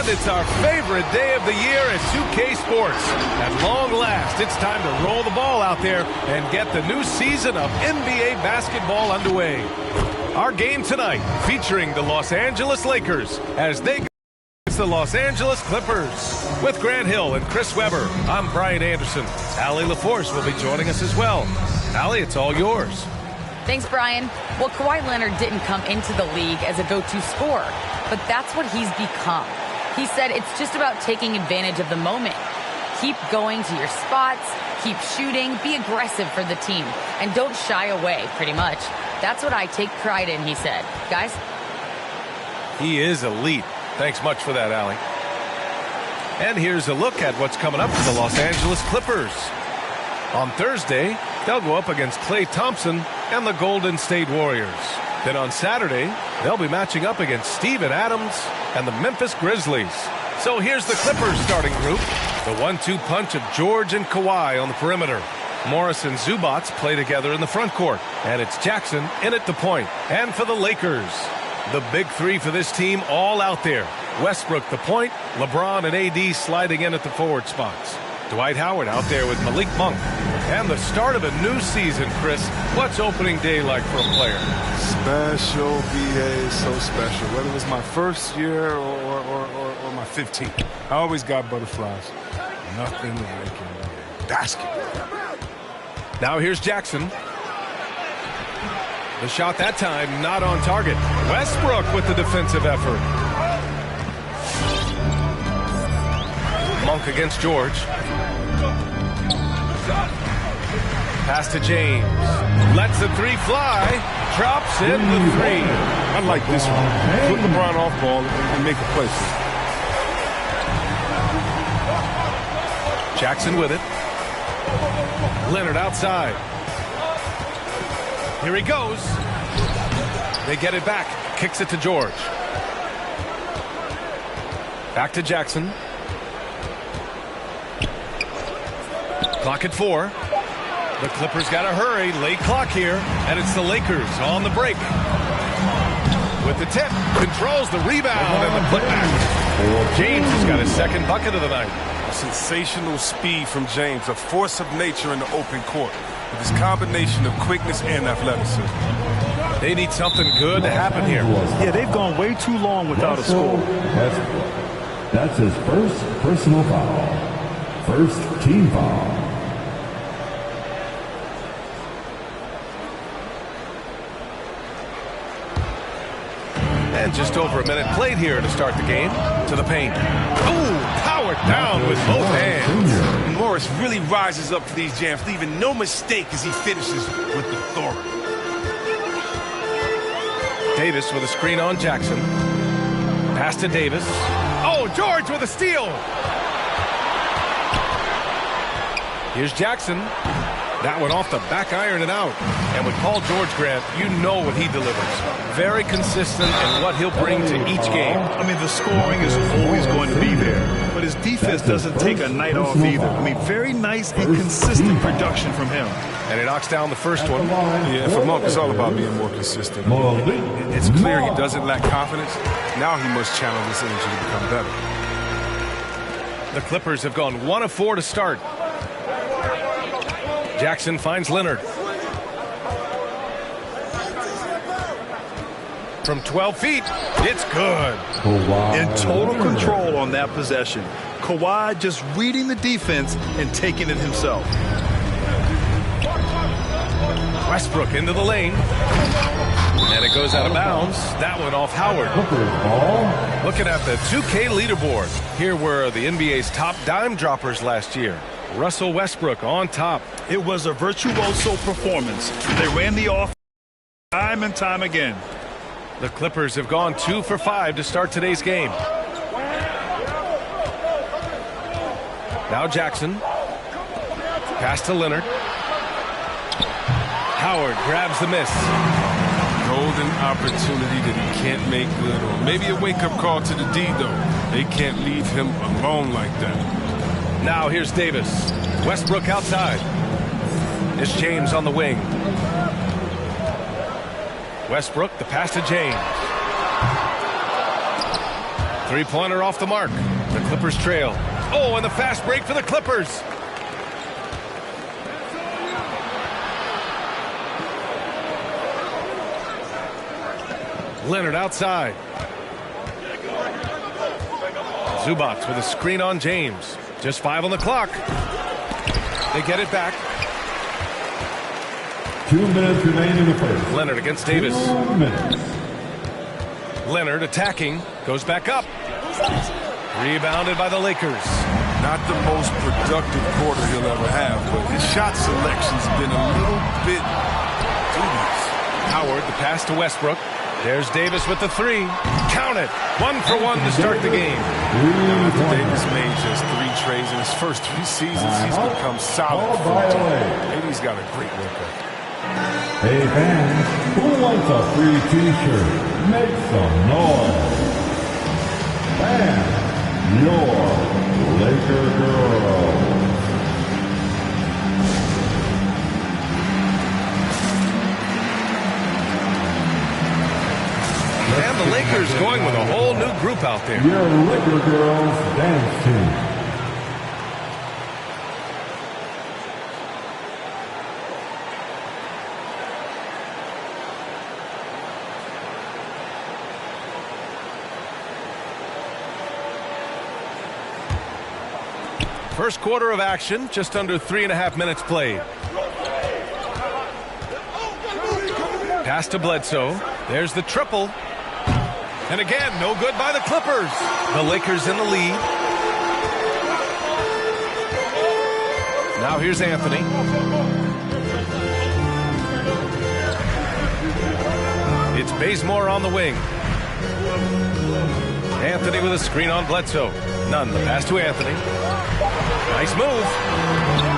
And it's our favorite day of the year at 2K Sports. At long last, it's time to roll the ball out there and get the new season of NBA basketball underway. Our game tonight featuring the Los Angeles Lakers as they go against the Los Angeles Clippers. With Grant Hill and Chris Webber, I'm Brian Anderson. Allie LaForce will be joining us as well. Allie, it's all yours. Thanks, Brian. Well, Kawhi Leonard didn't come into the league as a go-to scorer, but that's what he's become. He said it's just about taking advantage of the moment. Keep going to your spots, keep shooting, be aggressive for the team, and don't shy away, pretty much. That's what I take pride in, he said. Guys? He is elite. Thanks much for that, Allie. And here's a look at what's coming up for the Los Angeles Clippers. On Thursday, they'll go up against Klay Thompson and the Golden State Warriors. Then on Saturday, they'll be matching up against Steven Adams and the Memphis Grizzlies. So here's the Clippers starting group. The 1-2 punch of George and Kawhi on the perimeter. Morris and Zubac play together in the front court. And it's Jackson in at the point. And for the Lakers, the big three for this team all out there. Westbrook the point, LeBron and AD sliding in at the forward spots. Dwight Howard out there with Malik Monk. And the start of a new season, Chris. What's opening day like for a player? Special, BA, so special. Whether it was my first year or my 15th. I always got butterflies. Nothing like it. Basketball. Now here's Jackson. The shot that time not on target. Westbrook with the defensive effort. Monk against George. Pass to James. Lets the three fly. Drops in the three. I like this one. Put LeBron off ball and make a play. Jackson with it. Leonard outside. Here he goes. They get it back. Kicks it to George. Back to Jackson. Clock at 4. The Clippers got to hurry. Late clock here. And it's the Lakers on the break. With the tip. Controls the rebound and the putback. James has got his second bucket of the night. A sensational speed from James. A force of nature in the open court. With his combination of quickness and athleticism. They need something good to happen here. Yeah, they've gone way too long without a score. That's his first personal foul. First team foul. And just over a minute played here to start the game. To the paint. Ooh, powered down with both hands. And Morris really rises up for these jams, leaving no mistake as he finishes with authority. Davis with a screen on Jackson. Pass to Davis. Oh, George with a steal. Here's Jackson. That one off the back iron and out. And with Paul George, Grant, you know what he delivers. Very consistent in what he'll bring to each game. I mean, the scoring is always going to be there. But his defense doesn't take a night off either. I mean, very nice and consistent production from him. And he knocks down the first one. Yeah, for Monk, it's all about being more consistent. It's clear he doesn't lack confidence. Now he must channel this energy to become better. The Clippers have gone 1 of 4 to start. Jackson finds Leonard. From 12 feet, it's good. In total control on that possession. Kawhi just reading the defense and taking it himself. Westbrook into the lane. And it goes out of bounds. That one off Howard. Looking at the 2K leaderboard. Here were the NBA's top dime droppers last year. Russell Westbrook on top. It was a virtuoso performance. They ran the offense time and time again. The Clippers have gone 2 for 5 to start today's game. Now Jackson. Pass to Leonard. Howard grabs the miss. Golden opportunity that he can't make good on. Maybe a wake-up call to the D, though. They can't leave him alone like that. Now here's Davis. Westbrook outside. It's James on the wing. Westbrook, the pass to James. Three-pointer off the mark. The Clippers trail. Oh, and the fast break for the Clippers. Leonard outside. Zubac with a screen on James. Just 5 on the clock. They get it back. 2 minutes remaining in the first. Leonard against Davis. 2 minutes. Leonard attacking. Goes back up. Rebounded by the Lakers. Not the most productive quarter he'll ever have, but his shot selection's been a little bit dubious. Howard, the pass to Westbrook. There's Davis with the 3. Count it. 1 for 1 to start the game. After Davis made just 3 trades in his first 3 seasons, he's become solid. He's got a great workout. Hey fans, who wants a free t-shirt? Make some noise. And your Laker girls. And the Lakers going with a whole new group out there. Your Laker girls dance team. First quarter of action, just under 3.5 minutes played. Pass to Bledsoe. There's the triple. And again, no good by the Clippers. The Lakers in the lead. Now here's Anthony. It's Bazemore on the wing. Anthony with a screen on Bledsoe. None. The pass to Anthony. Nice move.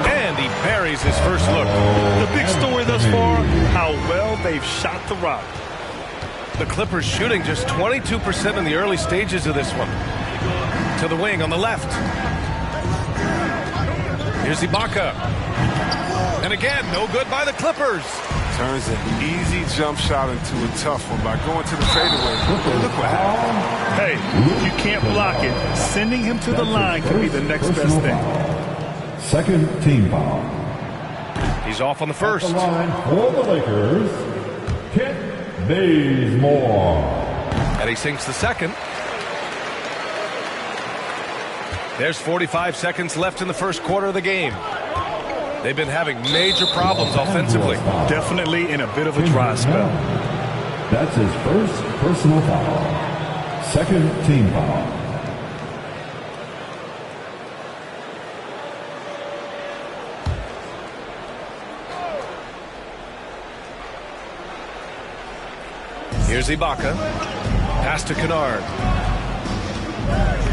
And he buries his first look. The big story thus far, how well they've shot the rock. The Clippers shooting just 22% in the early stages of this one. To the wing on the left. Here's Ibaka. And again, no good by the Clippers. Turns an easy jump shot into a tough one by going to the fadeaway. Look what happened. Hey, you can't block it. Sending him to the line could be the next best thing. Second team foul. He's off on the first. At the line for the Lakers, Kent Bazemore. And he sinks the second. There's 45 seconds left in the first quarter of the game. They've been having major problems offensively. Definitely in a bit of a dry spell. That's his first personal foul. Second team foul. Here's Ibaka. Pass to Kennard.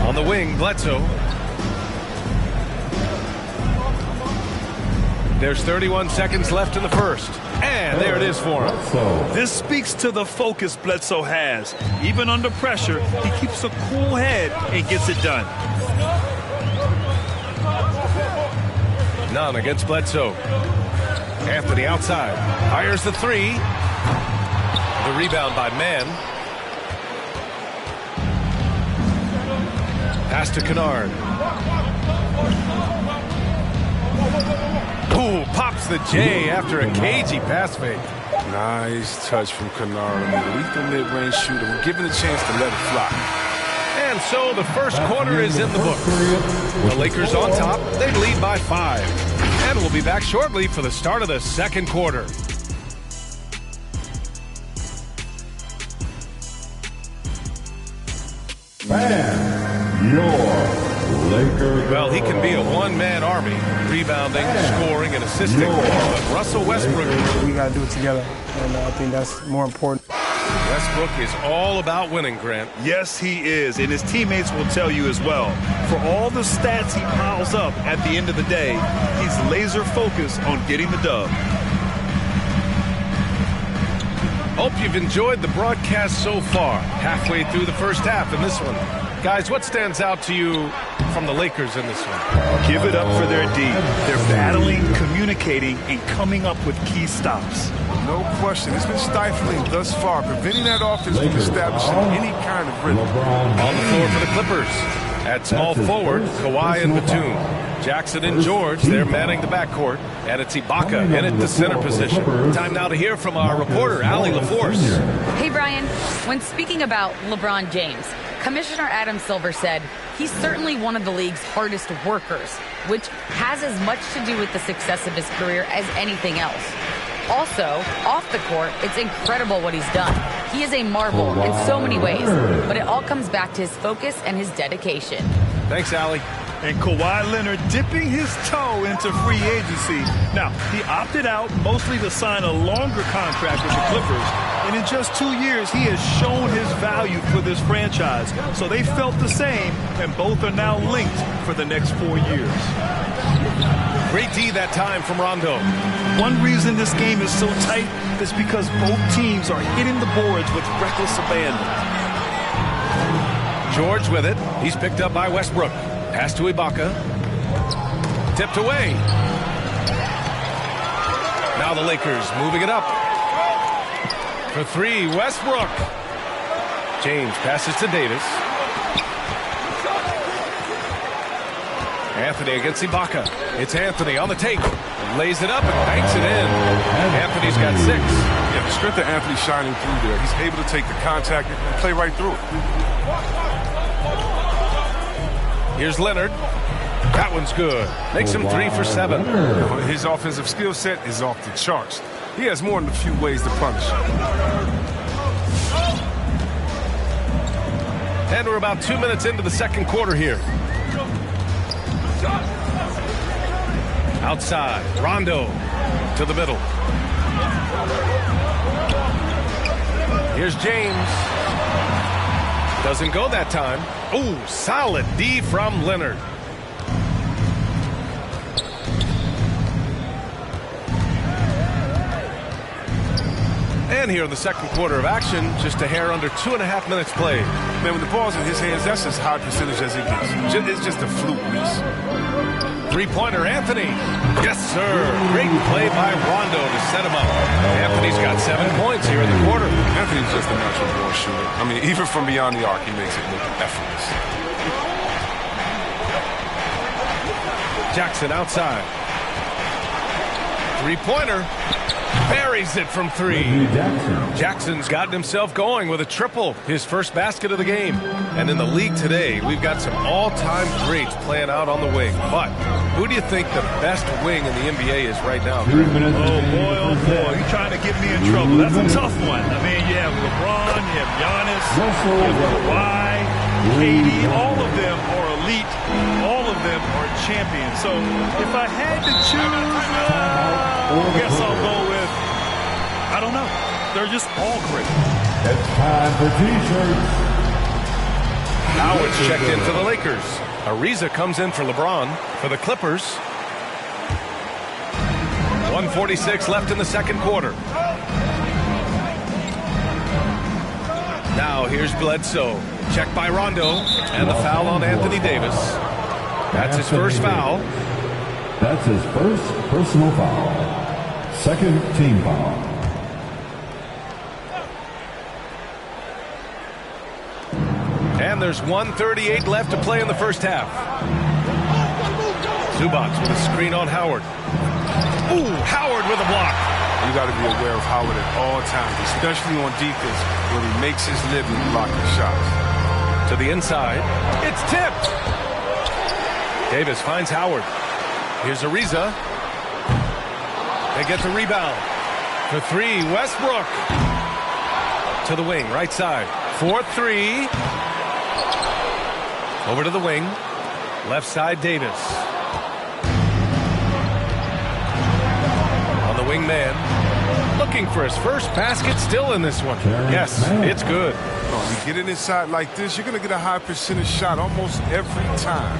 On the wing, Bledsoe. There's 31 seconds left in the first. And there it is for him. This speaks to the focus Bledsoe has. Even under pressure, he keeps a cool head and gets it done. None against Bledsoe. Anthony outside. Fires the 3. The rebound by Mann. Pass to Kennard. Ooh, pops the J after a cagey pass fake. Nice touch from Kennard. I mean, lethal mid-range shooter. When given a chance to let it fly. And so the first quarter is in the books. The Lakers on top. They lead by 5. And we'll be back shortly for the start of the second quarter. And your Laker. Well, he can be a one-man army, rebounding, scoring, and assisting. But Russell Westbrook. We got to do it together, and I think that's more important. Westbrook is all about winning, Grant. Yes, he is, and his teammates will tell you as well. For all the stats he piles up at the end of the day, he's laser focused on getting the dub. Hope you've enjoyed the broadcast so far. Halfway through the first half in this one. Guys, what stands out to you from the Lakers in this one. Give it up for their D. They're battling, communicating, and coming up with key stops. No question. It's been stifling thus far, preventing that offense from establishing any kind of rhythm. On the floor for the Clippers. At small forward, Kawhi and Batum. Jackson and George, they're manning the backcourt. And it's Ibaka in at the center position. Time now to hear from our reporter, Allie LaForce. Hey, Brian. When speaking about LeBron James, Commissioner Adam Silver said he's certainly one of the league's hardest workers, which has as much to do with the success of his career as anything else. Also, off the court, it's incredible what he's done. He is a marvel in so many ways, but it all comes back to his focus and his dedication. Thanks, Allie. And Kawhi Leonard dipping his toe into free agency. Now, he opted out mostly to sign a longer contract with the Clippers. And in just 2 years, he has shown his value for this franchise. So they felt the same, and both are now linked for the next 4 years. Great D that time from Rondo. One reason this game is so tight is because both teams are hitting the boards with reckless abandon. George with it. He's picked up by Westbrook. Pass to Ibaka. Tipped away. Now the Lakers moving it up. For three, Westbrook. James passes to Davis. Anthony against Ibaka. It's Anthony on the take. Lays it up and banks it in. Anthony's got 6. Yeah, the strength of Anthony shining through there. He's able to take the contact and play right through it. Here's Leonard. That one's good. Makes him 3 for 7. His offensive skill set is off the charts. He has more than a few ways to punish. And we're about 2 minutes into the second quarter here. Outside, Rondo to the middle. Here's James. Doesn't go that time. Ooh, solid D from Leonard. And here in the second quarter of action, just a hair under 2.5 minutes played. Man, when the ball's in his hands, that's as high percentage as it gets. It's just a fluke miss. Three-pointer, Anthony. Yes, sir. Great play by Rondo to set him up. Anthony's got 7 points here in the quarter. Anthony's just a natural ball shooter. I mean, even from beyond the arc, he makes it look effortless. Jackson outside. Three-pointer. Buries it from 3. Jackson's gotten himself going with a triple, his first basket of the game. And in the league today, we've got some all-time greats playing out on the wing. But who do you think the best wing in the NBA is right now? Oh, boy, you're trying to get me in trouble. That's a tough one. I mean, you have LeBron, you have Giannis, you have Kawhi, KD. All of them are elite. All of them are champions. So if I had to choose, I guess I'll go with, I don't know. They're just all great. It's time for T-shirts. Howard's checked in for the Lakers. Ariza comes in for LeBron for the Clippers. 1:46 left in the second quarter. Now here's Bledsoe. Checked by Rondo. And the foul on Anthony Davis. That's his first foul. That's his first personal foul. Second team foul. And there's 1:38 left to play in the first half. Zubac with a screen on Howard. Ooh, Howard with a block. You got to be aware of Howard at all times, especially on defense, where he makes his living blocking shots. To the inside. It's tipped. Davis finds Howard. Here's Ariza. They get the rebound. For 3, Westbrook. To the wing, right side. 4-3. Over to the wing. Left side, Davis. On the wing man. Looking for his first basket, still in this one. Yes, it's good. Oh, you get it inside like this, you're going to get a high percentage shot almost every time.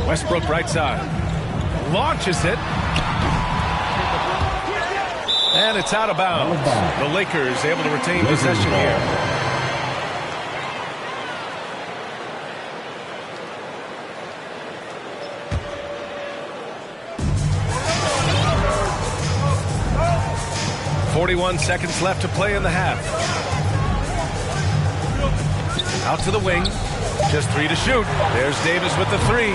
Westbrook right side. Launches it. And it's out of bounds. The Lakers able to retain possession here. 41 seconds left to play in the half. Out to the wing. Just 3 to shoot. There's Davis with the 3.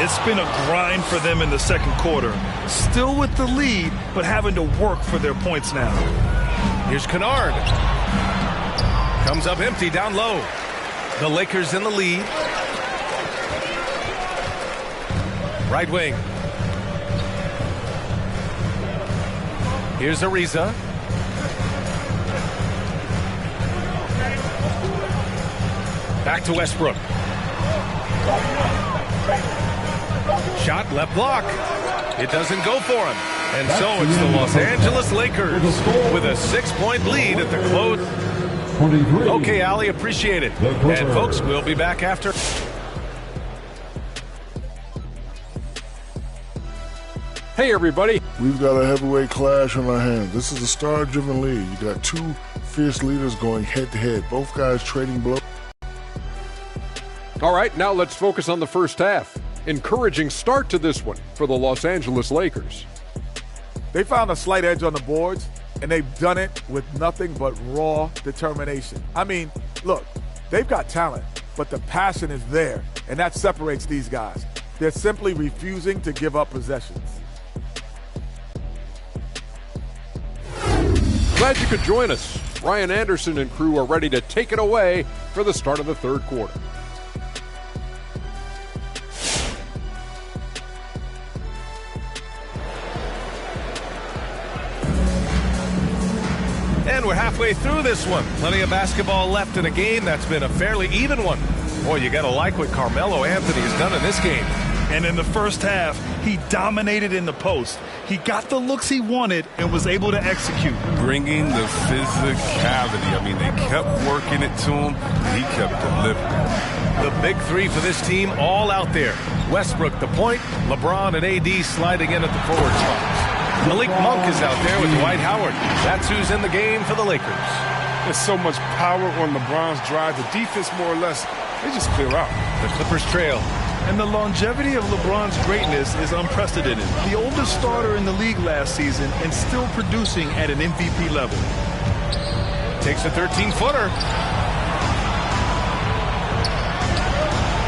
It's been a grind for them in the second quarter. Still with the lead, but having to work for their points now. Here's Kennard. Comes up empty down low. The Lakers in the lead. Right wing. Here's Ariza. Back to Westbrook. Shot left block. It doesn't go for him. And so it's the Los Angeles Lakers with a 6-point lead at the close. Okay, Ali, appreciate it. And folks, we'll be back after. Hey, everybody. We've got a heavyweight clash on our hands. This is a star-driven league. You got two fierce leaders going head-to-head. Both guys trading blows. All right, now let's focus on the first half. Encouraging start to this one for the Los Angeles Lakers. They found a slight edge on the boards, and they've done it with nothing but raw determination. I mean, look, they've got talent, but the passion is there, and that separates these guys. They're simply refusing to give up possessions. Glad you could join us. Ryan Anderson and crew are ready to take it away for the start of the third quarter. And we're halfway through this one. Plenty of basketball left in a game that's been a fairly even one. Boy, you got to like what Carmelo Anthony has done in this game. And in the first half, he dominated in the post. He got the looks he wanted and was able to execute. Bringing the physicality. I mean, they kept working it to him, and he kept delivering. The big 3 for this team all out there. Westbrook the point, LeBron and AD sliding in at the forward spots. Malik Monk is out there with Dwight Howard. That's who's in the game for the Lakers. There's so much power on LeBron's drive. The defense, more or less, they just clear out. The Clippers trail. And the longevity of LeBron's greatness is unprecedented. The oldest starter in the league last season and still producing at an MVP level. Takes a 13-footer.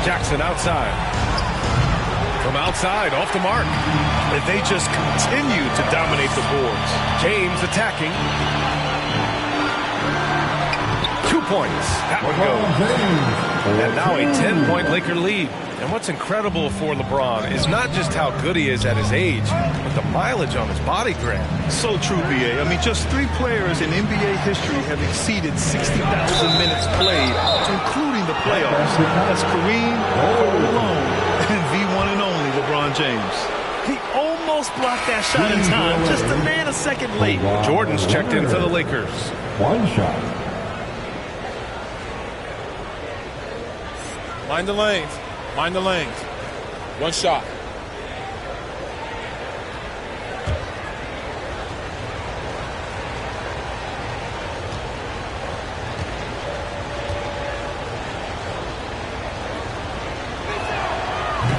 Jackson outside. From outside, off the mark. And they just continue to dominate the boards. James attacking. 2 points. That one goes. And now a 10-point Laker lead. And what's incredible for LeBron is not just how good he is at his age, but the mileage on his body grab. So true, BA. I mean, just 3 players in NBA history have exceeded 60,000 minutes played, including the playoffs. That's Kareem, Malone, and the one and only LeBron James. He almost blocked that shot in time, just a man a second late. Jordan's checked in for the Lakers. One shot. Mind the lanes. Mind the lanes. One shot.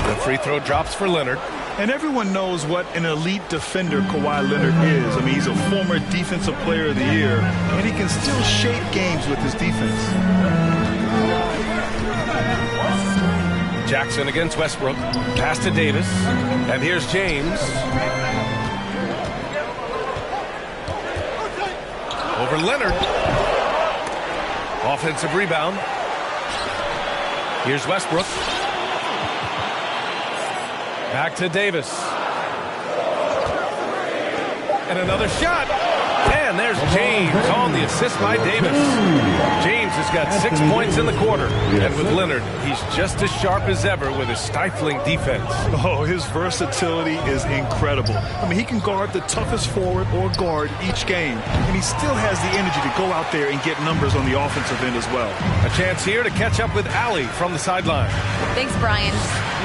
The free throw drops for Leonard. And everyone knows what an elite defender Kawhi Leonard is. I mean, he's a former Defensive Player of the Year, and he can still shape games with his defense. Jackson against Westbrook. Pass to Davis. And here's James. Over Leonard. Offensive rebound. Here's Westbrook. Back to Davis. And another shot. And there's James on the assist by Davis. James has got 6 points in the quarter. And with Leonard, he's just as sharp as ever with his stifling defense. Oh, his versatility is incredible. I mean, he can guard the toughest forward or guard each game. And he still has the energy to go out there and get numbers on the offensive end as well. A chance here to catch up with Ali from the sideline. Thanks, Brian.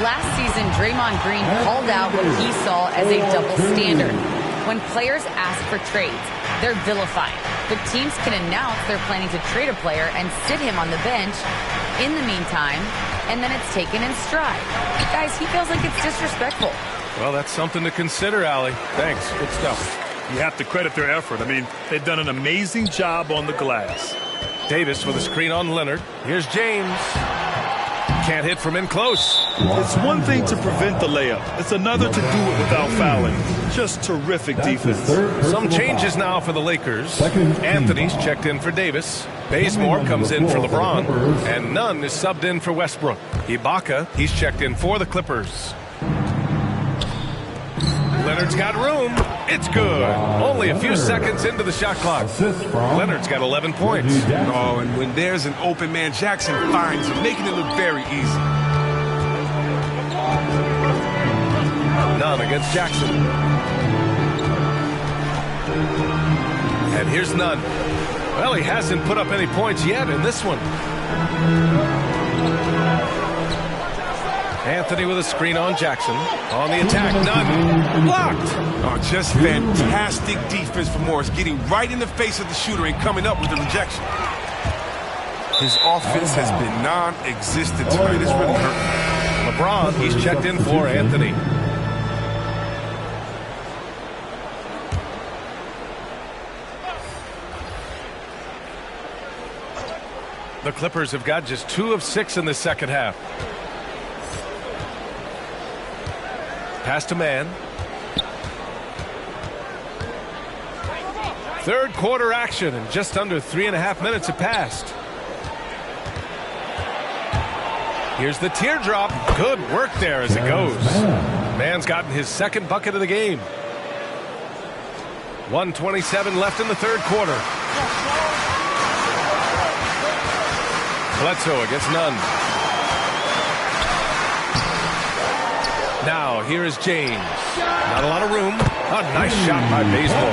Last season, Draymond Green called out what he saw as a double standard. When players ask for trades, they're vilified. But teams can announce they're planning to trade a player and sit him on the bench in the meantime, and then it's taken in stride. Guys, he feels like it's disrespectful. Well, that's something to consider, Ali. Thanks. Good stuff. You have to credit their effort. I mean, they've done an amazing job on the glass. Davis with a screen on Leonard. Here's James. Can't hit from in close. It's one thing to prevent the layup. It's another to do it without fouling. Just terrific defense. Some changes now for the Lakers. Anthony's checked in for Davis. Bazemore comes in for LeBron. And Nunn is subbed in for Westbrook. Ibaka, he's checked in for the Clippers. Leonard's got room. It's good. Only a few seconds into the shot clock. Leonard's got 11 points. Oh, and when there's an open man, Jackson finds him, making it look very easy. Nunn against Jackson. And here's Nunn. Well, he hasn't put up any points yet in this one. Anthony with a screen on Jackson. On the attack, Nunn blocked. Oh, just fantastic defense for Morris, getting right in the face of the shooter and coming up with the rejection. His offense has been non-existent tonight. It's really hurt. LeBron, he's checked in for Anthony. The Clippers have got just 2 of 6 in the second half. Pass to man. Third quarter action, and just under 3.5 minutes have passed. Here's the teardrop. Good work there as it goes. Man's gotten his second bucket of the game. 1:27 left in the third quarter. Bledsoe against Nunn. Now, here is James. Not a lot of room. A nice shot by Bazemore.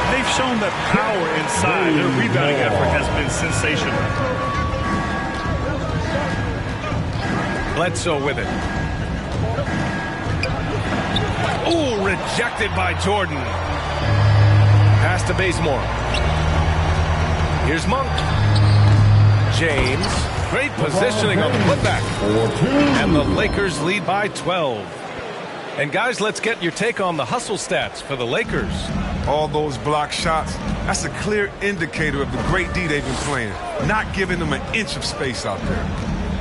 They've shown that power inside. Their rebounding effort has been sensational. Bledsoe with it. Ooh, rejected by Jordan. Pass to Bazemore. Here's Monk. James. Great positioning on the putback. And the Lakers lead by 12. And guys, let's get your take on the hustle stats for the Lakers. All those block shots, that's a clear indicator of the great D they've been playing. Not giving them an inch of space out there.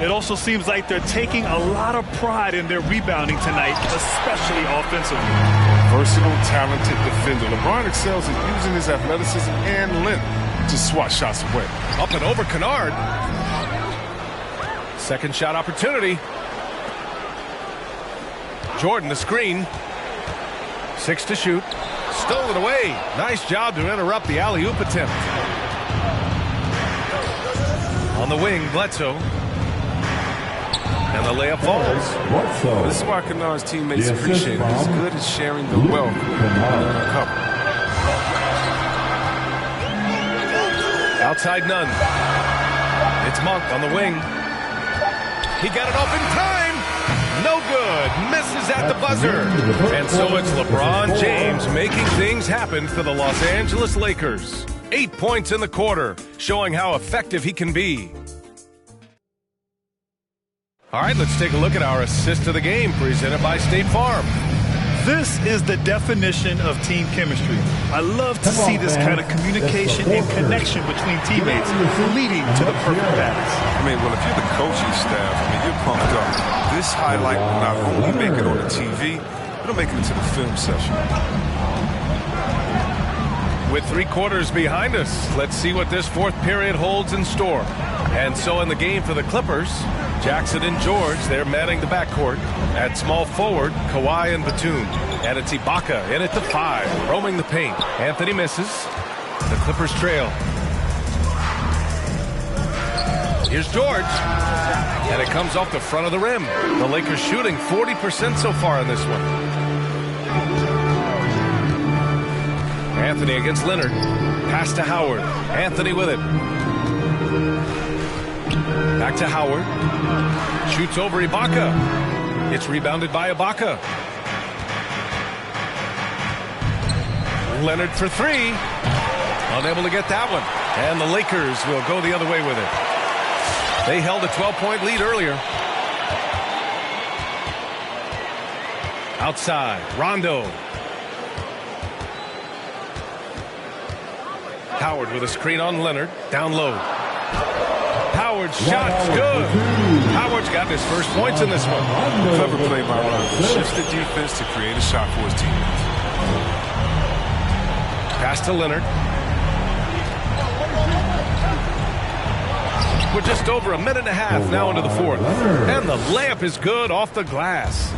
It also seems like they're taking a lot of pride in their rebounding tonight, especially offensively. Versatile, talented defender. LeBron excels in using his athleticism and length to swat shots away. Up and over Kennard. Second shot opportunity. Jordan the screen. 6 to shoot. Stole it away. Nice job to interrupt the alley-oop attempt. On the wing, Bledsoe. And the layup falls. This is why Kennard's teammates appreciate it. He's good at sharing the wealth on a cover. Outside Nunn. It's Monk on the wing. He got it off in time. No good. Misses at the buzzer. And so it's LeBron James making things happen for the Los Angeles Lakers. 8 points in the quarter, showing how effective he can be. All right, let's take a look at our assist of the game presented by State Farm. This is the definition of team chemistry. I love to see this kind of communication and connection between teammates leading to the perfect pass. I mean, well, if you're the coaching staff, I mean, you're pumped up. This highlight will not only make it on the TV, it'll make it into the film session. With 3 quarters behind us, let's see what this fourth period holds in store. And so in the game for the Clippers, Jackson and George, they're manning the backcourt. At small forward, Kawhi and Batum. And it's Ibaka in at the 5, roaming the paint. Anthony misses. The Clippers trail. Here's George. And it comes off the front of the rim. The Lakers shooting 40% so far in this one. Anthony against Leonard. Pass to Howard. Anthony with it. Back to Howard. Shoots over Ibaka. It's rebounded by Ibaka. Leonard for 3. Unable to get that one. And the Lakers will go the other way with it. They held a 12-point lead earlier. Outside, Rondo. Howard with a screen on Leonard. Down low. Howard's shot's good. Howard's gotten his first points in this one. Clever play by Ron. Shifts the defense to create a shot for his teammates. Pass to Leonard. We're just over a minute and a half now into the fourth. And the layup is good off the glass.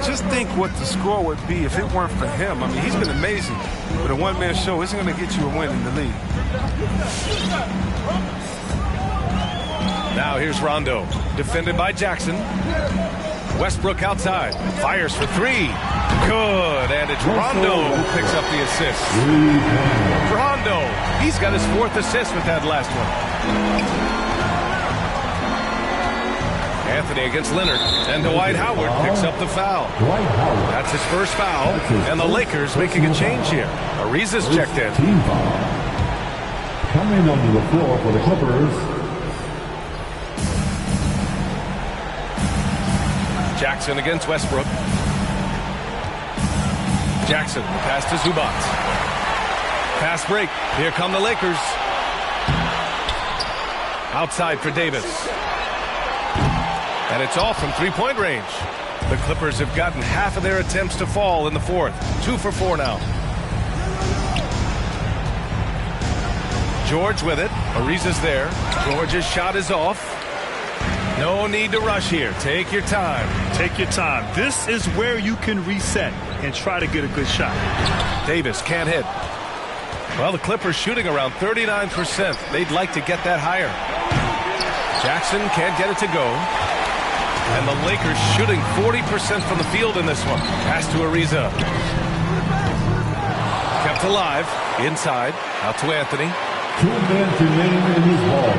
Just think what the score would be if it weren't for him. I mean, he's been amazing. But a one-man show isn't going to get you a win in the league. Now here's Rondo, defended by Jackson. Westbrook outside, fires for three. Good, and it's Rondo who picks up the assist. Rondo, he's got his fourth assist with that last one. Anthony against Leonard, and Dwight Howard picks up the foul. That's his first foul, and the Lakers making a change here. Ariza's checked in. Coming onto the floor for the Clippers. Jackson against Westbrook. Jackson, pass to Zubac. Pass break. Here come the Lakers. Outside for Davis. And it's all from three-point range. The Clippers have gotten half of their attempts to fall in the fourth. 2 for 4 now. George with it. Ariza's there. George's shot is off. No need to rush here. Take your time. Take your time. This is where you can reset and try to get a good shot. Davis can't hit. Well, the Clippers shooting around 39%. They'd like to get that higher. Jackson can't get it to go. And the Lakers shooting 40% from the field in this one. Pass to Ariza. Kept alive. Inside. Out to Anthony. 2 minutes remaining in this ball.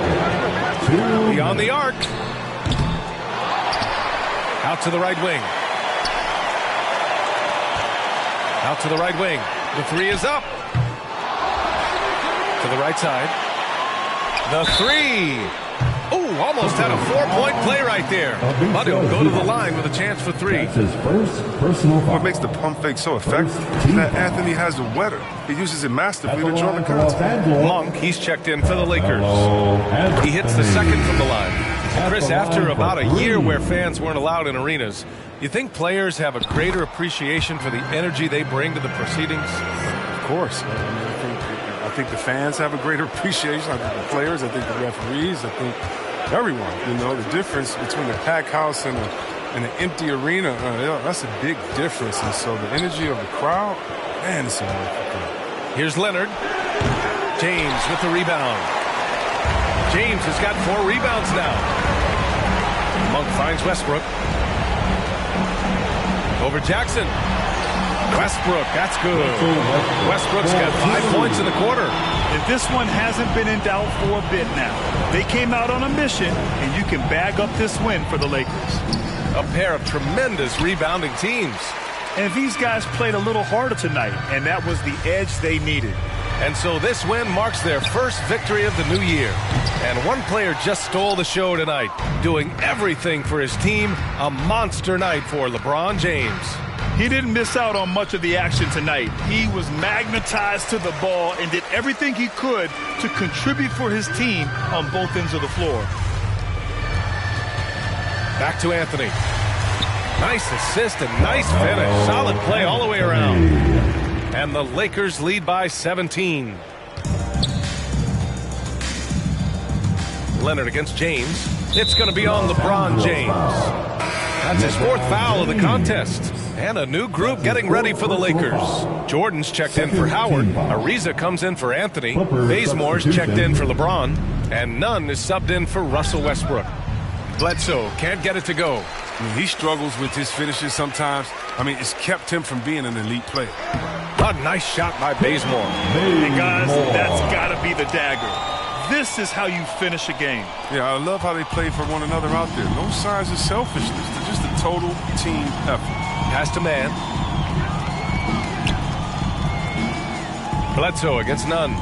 Beyond the arc. Out to the right wing. Out to the right wing. The three is up. To the right side. The three. Ooh, almost had a 4-point play right there. But he'll go to the line with a chance for three. That's his first personal foul. What makes the pump fake so effective is that Anthony has a wetter. He uses it masterfully to draw the contact. Monk, he's checked in for the Lakers. He hits the second from the line. Chris, after about a year where fans weren't allowed in arenas, you think players have a greater appreciation for the energy they bring to the proceedings? Of course. I think the fans have a greater appreciation. I think the players, I think the referees, I think everyone. You know, the difference between a packed house and an empty arena, that's a big difference. And so the energy of the crowd, man, it's a wonderful thing. Here's Leonard. James with the rebound. James has got 4 rebounds now. Monk finds Westbrook. Over Jackson. Westbrook, that's good. Westbrook's got 5 points in the quarter. And this one hasn't been in doubt for a bit now. They came out on a mission, and you can bag up this win for the Lakers. A pair of tremendous rebounding teams. And these guys played a little harder tonight, and that was the edge they needed. And so this win marks their first victory of the new year. And one player just stole the show tonight, doing everything for his team. A monster night for LeBron James. He didn't miss out on much of the action tonight. He was magnetized to the ball and did everything he could to contribute for his team on both ends of the floor. Back to Anthony. Nice assist and nice finish. Solid play all the way around. And the Lakers lead by 17. Leonard against James. It's going to be on LeBron James. That's his 4th foul of the contest. And a new group getting ready for the Lakers. Jordan's checked in for Howard. Ariza comes in for Anthony. Bazemore's checked in for LeBron. And Nunn is subbed in for Russell Westbrook. Bledsoe can't get it to go. I mean, he struggles with his finishes sometimes. I mean, it's kept him from being an elite player. A nice shot by Bazemore. Hey, guys, that's got to be the dagger. This is how you finish a game. Yeah, I love how they play for one another out there. No signs of selfishness. They're just a total team effort. Pass to man. Bledsoe against Nunn.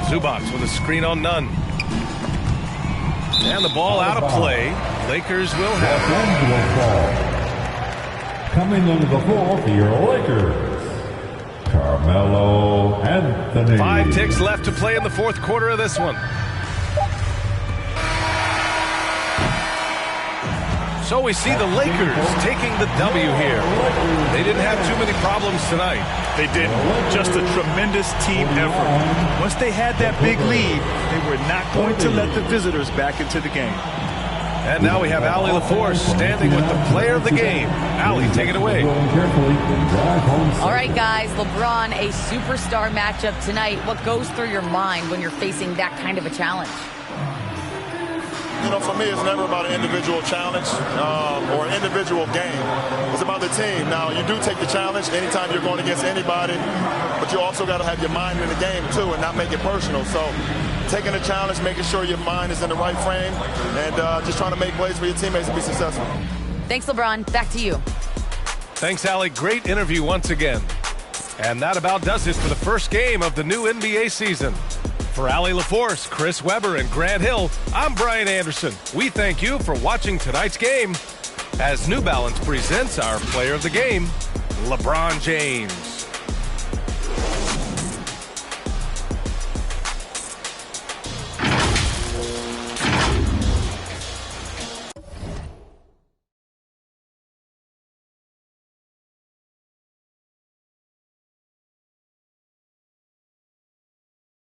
Zubac with a screen on Nunn. And the ball out of play. Lakers will have it. Coming into the floor for your Lakers, Carmelo Anthony. Anthony. 5 ticks left to play in the fourth quarter of this one. So we see the Lakers taking the W here. They didn't have too many problems tonight. They didn't. Just a tremendous team effort. Once they had that big lead, they were not going to let the visitors back into the game. And now we have Allie LaForce standing with the player of the game. Allie, take it away. All right, guys, LeBron, a superstar matchup tonight. What goes through your mind when you're facing that kind of a challenge? You know, for me, it's never about an individual challenge or an individual game. It's about the team. Now, you do take the challenge anytime you're going against anybody, but you also got to have your mind in the game, too, and not make it personal. So taking the challenge, making sure your mind is in the right frame, and just trying to make plays for your teammates to be successful. Thanks, LeBron. Back to you. Thanks, Allie. Great interview once again. And that about does it for the first game of the new NBA season. For Allie LaForce, Chris Webber, and Grant Hill, I'm Brian Anderson. We thank you for watching tonight's game as New Balance presents our player of the game, LeBron James.